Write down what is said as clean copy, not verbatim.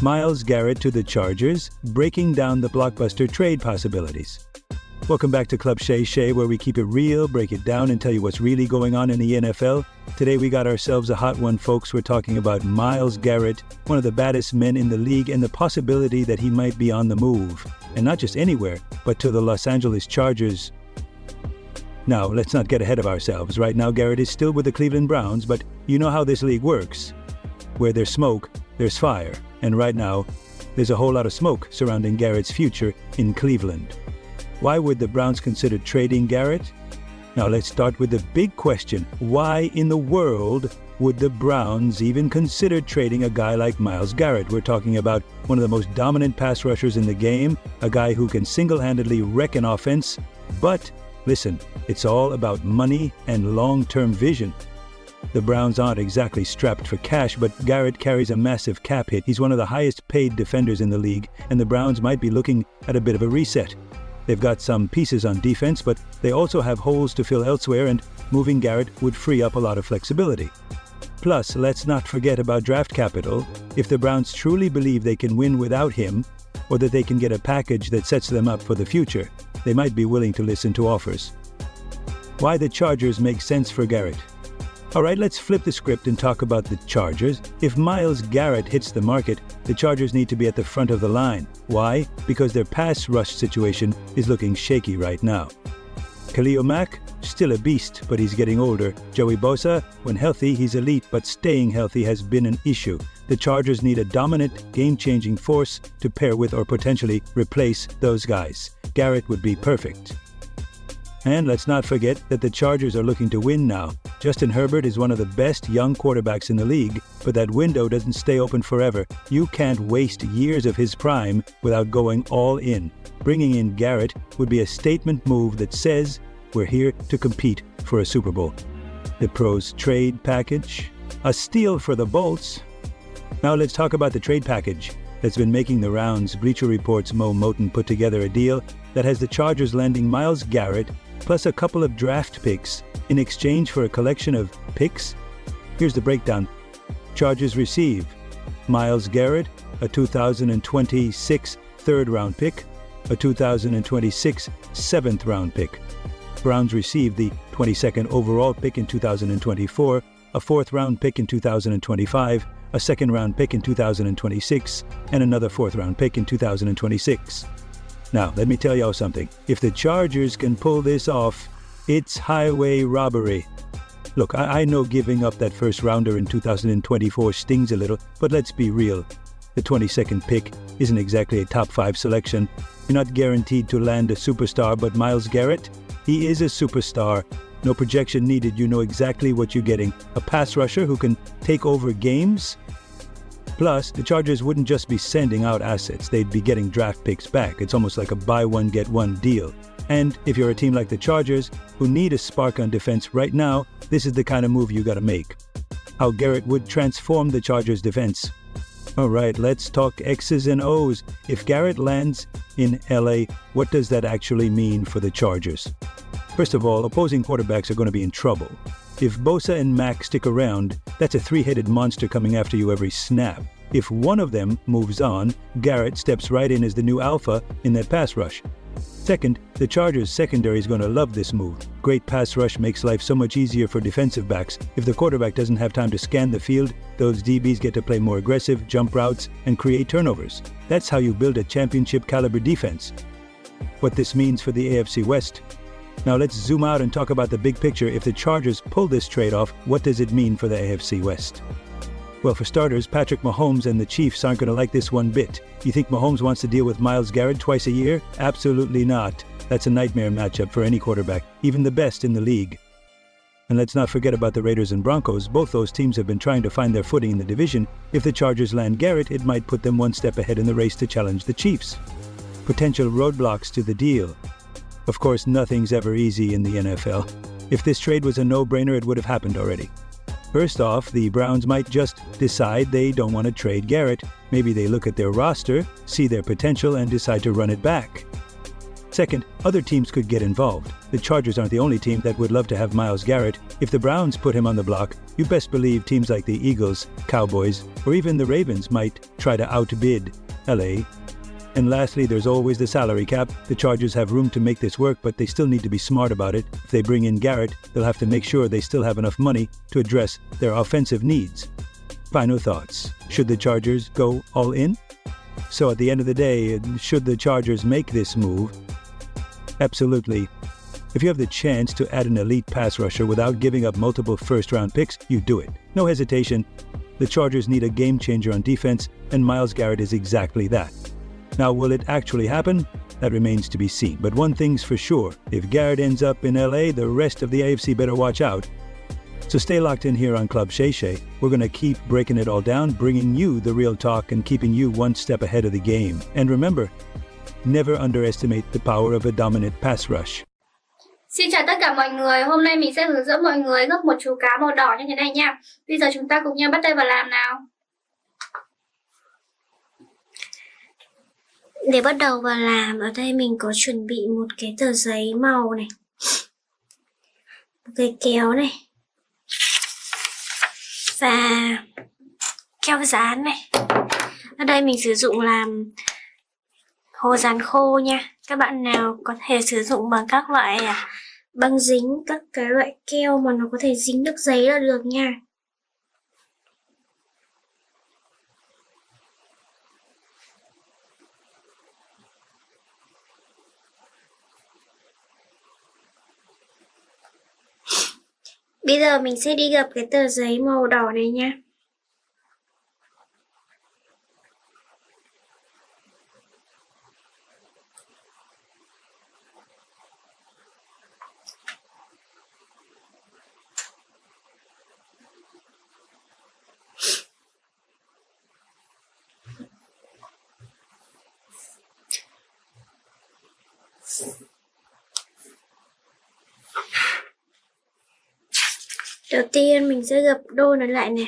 Myles Garrett to the Chargers, breaking down the Blockbuster trade possibilities. Welcome back to Club Shay Shay, where we keep it real, break it down, and tell you what's really going on in the NFL. Today we got ourselves a hot one, folks. We're talking about Myles Garrett, one of the baddest men in the league, and the possibility that he might be on the move. And not just anywhere, but to the Los Angeles Chargers. Now, let's not get ahead of ourselves. Right now, Garrett is still with the Cleveland Browns, but you know how this league works. Where there's smoke, there's fire. And right now, there's a whole lot of smoke surrounding Garrett's future in Cleveland. Why would the Browns consider trading Garrett? Now let's start with the big question. Why in the world would the Browns even consider trading a guy like Myles Garrett? We're talking about one of the most dominant pass rushers in the game, a guy who can single-handedly wreck an offense. But listen, it's all about money and long-term vision. The Browns aren't exactly strapped for cash, but Garrett carries a massive cap hit. He's one of the highest paid defenders in the league, and the Browns might be looking at a bit of a reset. They've got some pieces on defense, but they also have holes to fill elsewhere, and moving Garrett would free up a lot of flexibility. Plus, let's not forget about draft capital. If the Browns truly believe they can win without him, or that they can get a package that sets them up for the future, they might be willing to listen to offers. Why the Chargers make sense for Garrett? All right, let's flip the script and talk about the Chargers. If Myles Garrett hits the market, the Chargers need to be at the front of the line. Why? Because their pass rush situation is looking shaky right now. Khalil Mack, still a beast, but he's getting older. Joey Bosa, when healthy, he's elite, but staying healthy has been an issue. The Chargers need a dominant, game-changing force to pair with or potentially replace those guys. Garrett would be perfect. And let's not forget that the Chargers are looking to win now. Justin Herbert is one of the best young quarterbacks in the league, but that window doesn't stay open forever. You can't waste years of his prime without going all in. Bringing in Garrett would be a statement move that says we're here to compete for a Super Bowl. The pros trade package, a steal for the Bolts. Now let's talk about the trade package that's been making the rounds. Bleacher Report's Mo Moton put together a deal that has the Chargers landing Myles Garrett plus a couple of draft picks in exchange for a collection of picks. Here's the breakdown. Chargers receive Myles Garrett, a 2026 third-round pick, a 2026 seventh-round pick. Browns receive the 22nd overall pick in 2024, a fourth-round pick in 2025, a second-round pick in 2026, and another fourth-round pick in 2026. Now, let me tell y'all something. If the Chargers can pull this off, it's highway robbery. Look, I know giving up that first rounder in 2024 stings a little, but let's be real. The 22nd pick isn't exactly a top 5 selection. You're not guaranteed to land a superstar, but Myles Garrett, he is a superstar. No projection needed. You know exactly what you're getting. A pass rusher who can take over games. Plus, the Chargers wouldn't just be sending out assets, they'd be getting draft picks back. It's almost like a buy one, get one deal. And if you're a team like the Chargers, who need a spark on defense right now, this is the kind of move you gotta make. How Garrett would transform the Chargers' defense. All right, let's talk X's and O's. If Garrett lands in LA, what does that actually mean for the Chargers? First of all, opposing quarterbacks are going to be in trouble. If Bosa and Mack stick around, that's a three-headed monster coming after you every snap. If one of them moves on, Garrett steps right in as the new alpha in that pass rush. Second, the Chargers' secondary is going to love this move. Great pass rush makes life so much easier for defensive backs. If the quarterback doesn't have time to scan the field, those DBs get to play more aggressive, jump routes, and create turnovers. That's how you build a championship-caliber defense. What this means for the AFC West. Now let's zoom out and talk about the big picture. If the Chargers pull this trade off, what does it mean for the AFC West? Well, for starters, Patrick Mahomes and the Chiefs aren't going to like this one bit. You think Mahomes wants to deal with Myles Garrett twice a year? Absolutely not. That's a nightmare matchup for any quarterback, even the best in the league. And let's not forget about the Raiders and Broncos. Both those teams have been trying to find their footing in the division. If the Chargers land Garrett, it might put them one step ahead in the race to challenge the Chiefs. Potential roadblocks to the deal. Of course, nothing's ever easy in the NFL. If this trade was a no-brainer, it would have happened already. First off, the Browns might just decide they don't want to trade Garrett. Maybe they look at their roster, see their potential, and decide to run it back. Second, other teams could get involved. The Chargers aren't the only team that would love to have Myles Garrett. If the Browns put him on the block, you best believe teams like the Eagles, Cowboys, or even the Ravens might try to outbid LA. And lastly, there's always the salary cap. The Chargers have room to make this work, but they still need to be smart about it. If they bring in Garrett, they'll have to make sure they still have enough money to address their offensive needs. Final thoughts. Should the Chargers go all in? So at the end of the day, should the Chargers make this move? Absolutely. If you have the chance to add an elite pass rusher without giving up multiple first-round picks, you do it. No hesitation. The Chargers need a game-changer on defense, and Myles Garrett is exactly that. Now, will it actually happen? That remains to be seen. But one thing's for sure. If Garrett ends up in LA, the rest of the AFC better watch out. So stay locked in here on Club Shay Shay. We're going to keep breaking it all down, bringing you the real talk and keeping you one step ahead of the game. And remember, never underestimate the power of a dominant pass rush. Xin chào tất cả mọi người, hôm nay mình sẽ hướng dẫn mọi người gấp một chú cá màu đỏ như thế này nha. Bây giờ chúng ta cùng nhau bắt tay vào làm nào. Để bắt đầu vào làm, ở đây mình có chuẩn bị một cái tờ giấy màu này, một cái kéo này, và keo dán này. Ở đây mình sử dụng làm hồ dán khô nha. Các bạn nào có thể sử dụng bằng các loại băng dính, các cái loại keo mà nó có thể dính được giấy là được nha. Bây giờ mình sẽ đi gập cái tờ giấy màu đỏ này nha. Đầu tiên mình sẽ gập đôi nó lại nè.